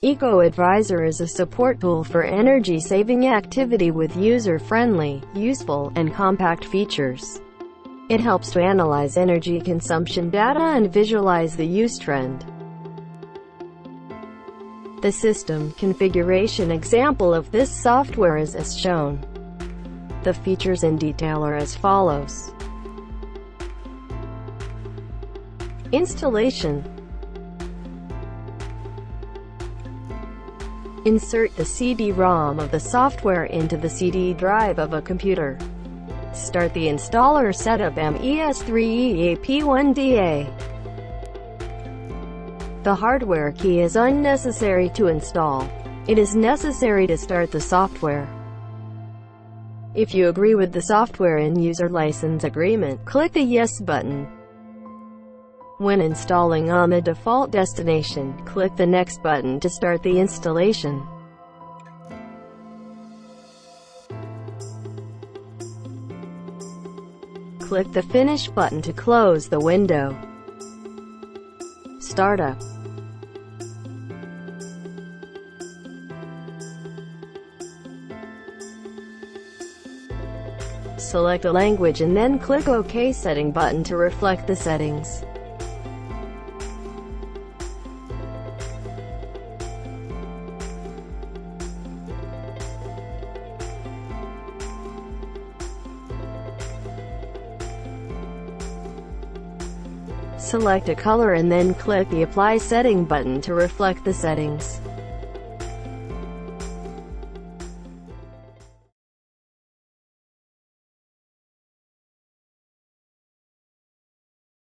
EcoAdviser is a support tool for energy-saving activity with user-friendly, useful, and compact features. It helps to analyze energy consumption data and visualize the use trend. The system configuration example of this software is as shown. The features in detail are as follows. Installation. Insert the CD-ROM of the software into the CD drive of a computer. Start the installer setup MES3EAP1DA. The hardware key is unnecessary to install. It is necessary to start the software. If you agree with the software and user license agreement, click the Yes button. When installing on the default destination, click the Next button to start the installation. Click the Finish button to close the window. Startup. Select a language and then click OK Setting button to reflect the settings. Select a color and then click the Apply Setting button to reflect the settings.